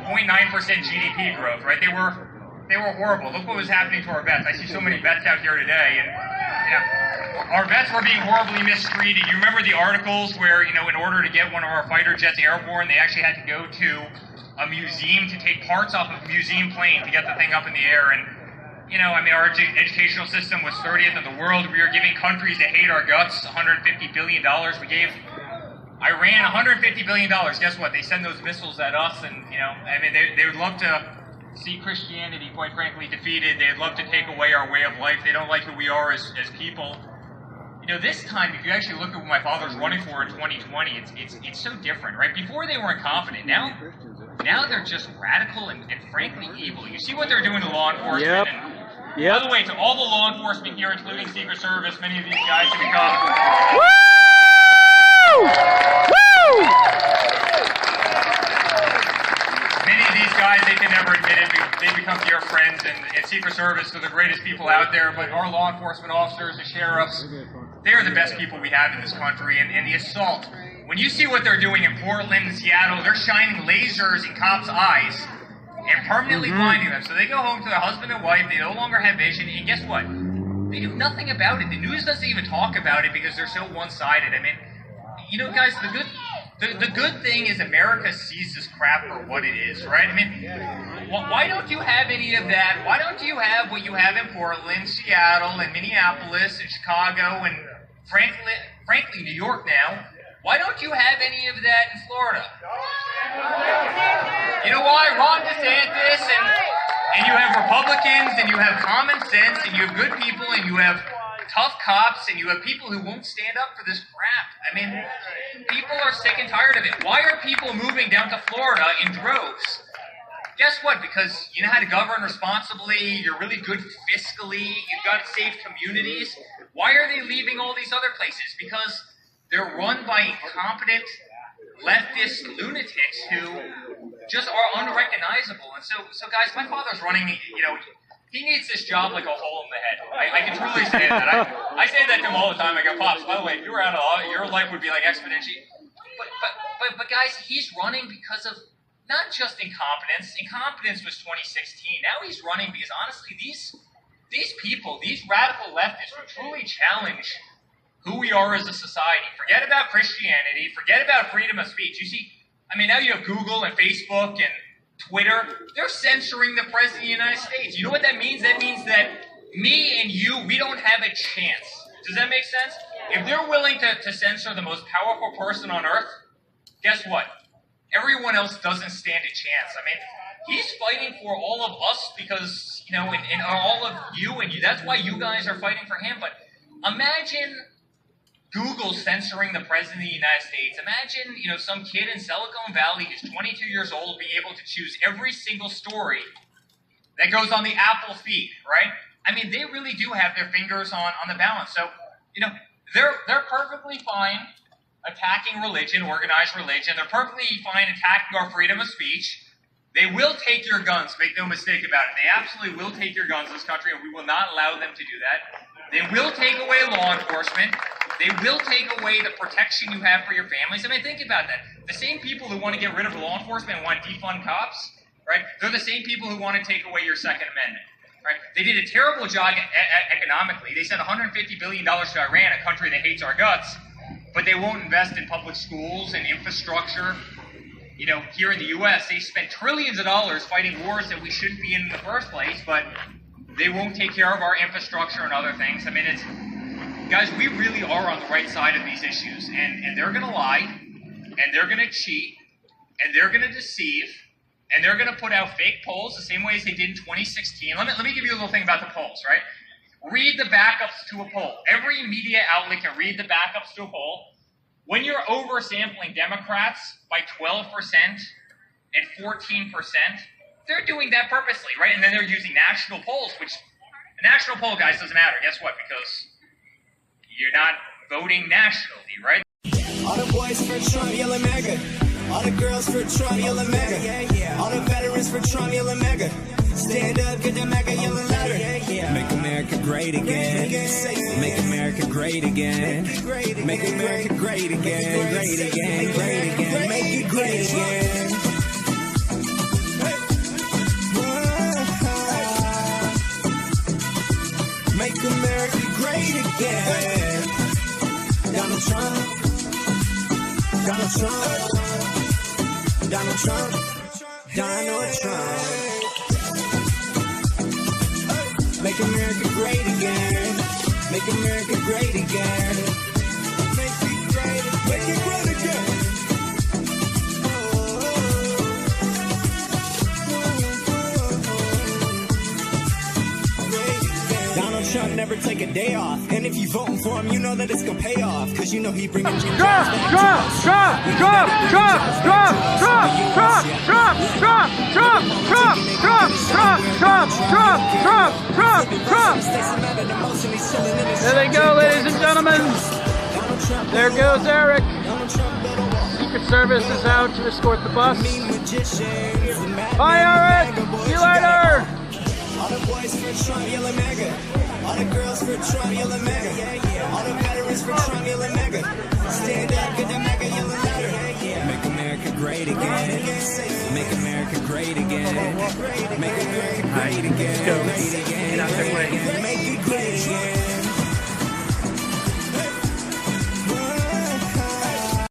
0.9% GDP growth, right? They were horrible. Look what was happening to our vets. I see so many vets out here today, and our vets were being horribly mistreated. You remember the articles where, in order to get one of our fighter jets airborne, they actually had to go to a museum to take parts off of a museum plane to get the thing up in the air. And, our educational system was 30th in the world. We were giving countries that hate our guts $150 billion. We gave Iran $150 billion. Guess what? They send those missiles at us, and, they would love to see Christianity, quite frankly, defeated. They'd love to take away our way of life. They don't like who we are as people. This time, if you actually look at what my father's running for in 2020, it's so different, right? Before they weren't confident. Now they're just radical and frankly evil. You see what they're doing to law enforcement. Yep. By the way, to all the law enforcement here, including Secret Service, many of these guys have become... Woo! Woo! Many of these guys, they can never admit it. They become dear friends, and Secret Service, they're the greatest people out there. But our law enforcement officers, the sheriffs, they are the best people we have in this country. And the assault, when you see what they're doing in Portland and Seattle, they're shining lasers in cops' eyes and permanently blinding them. So they go home to their husband and wife, they no longer have vision, and guess what? They do nothing about it. The news doesn't even talk about it because they're so one-sided. I mean, guys, the good thing is America sees this crap for what it is, right? I mean, why don't you have any of that? Why don't you have what you have in Portland, Seattle, and Minneapolis, and Chicago, and frankly, New York now? Why don't you have any of that in Florida? You know why? Ron DeSantis, and you have Republicans, and you have common sense, and you have good people, and you have tough cops, and you have people who won't stand up for this crap. I mean, people are sick and tired of it. Why are people moving down to Florida in droves? Guess what? Because you know how to govern responsibly, you're really good fiscally, you've got safe communities. Why are they leaving all these other places? Because they're run by incompetent leftist lunatics who just are unrecognizable. And so guys, my father's running, he needs this job like a hole in the head. I can truly say that. I say that to him all the time. I go, Pops, by the way, if you were out of law, your life would be like exponentially. But guys, he's running because of not just incompetence. Incompetence was 2016. Now he's running because, honestly, these people, these radical leftists who truly challenge who we are as a society. Forget about Christianity. Forget about freedom of speech. You see, now you have Google and Facebook and Twitter. They're censoring the President of the United States. You know what that means? That means that me and you, we don't have a chance. Does that make sense? If they're willing to censor the most powerful person on earth, guess what? Everyone else doesn't stand a chance. He's fighting for all of us because, and all of you, and that's why you guys are fighting for him. But imagine Google censoring the President of the United States. Imagine, some kid in Silicon Valley who's 22 years old being able to choose every single story that goes on the Apple feed, right? They really do have their fingers on the balance. So, they're perfectly fine attacking religion, organized religion. They're perfectly fine attacking our freedom of speech. They will take your guns, make no mistake about it. They absolutely will take your guns in this country, and we will not allow them to do that. They will take away law enforcement. They will take away the protection you have for your families. Think about that. The same people who want to get rid of law enforcement and want to defund cops, right? They're the same people who want to take away your Second Amendment, right? They did a terrible job economically. They sent $150 billion to Iran, a country that hates our guts, but they won't invest in public schools and infrastructure. Here in the U.S., they spent trillions of dollars fighting wars that we shouldn't be in the first place, but they won't take care of our infrastructure and other things. Guys, we really are on the right side of these issues, and they're going to lie, and they're going to cheat, and they're going to deceive, and they're going to put out fake polls the same way as they did in 2016. Let me give you a little thing about the polls, right? Read the backups to a poll. Every media outlet can read the backups to a poll. When you're oversampling Democrats by 12% and 14%, they're doing that purposely, right? And then they're using national polls, which a national poll, guys, doesn't matter. Guess what? Because you're not voting nationally, right? All the boys for Trump, yelling MAGA. All the girls for Trump, yelling MAGA. All the veterans for Trump, yelling MAGA. Stand up, get the MAGA, yelling louder. Make America great again. Make America great again. Make America great again. Great again, great again. Make it great again. great again. Donald Trump. Donald Trump. Donald Trump. Donald Trump. Make America great again. Make America great again. Make it great again. Make it great again. Donald Trump never take a day off. And if you voting for him, you know that it's gonna pay off. Cause you know he bringing Jim Trump, Trump, Trump, Trump, Trump, Trump, Trump, Trump, Trump, Trump, Trump, Trump, Trump, Trump, Trump, Trump, Trump, Trump, Trump. There they go, ladies and gentlemen. There goes Eric. Secret Service is out to escort the bus. Bye, Eric. See you later. All the boys for Trump yelling mega. All the girls for Trump yelling mega. All the veterans for Trump yelling mega. Stand up, get the mega yelling louder. Make America great again. Make America great again. Make America great again. Great again.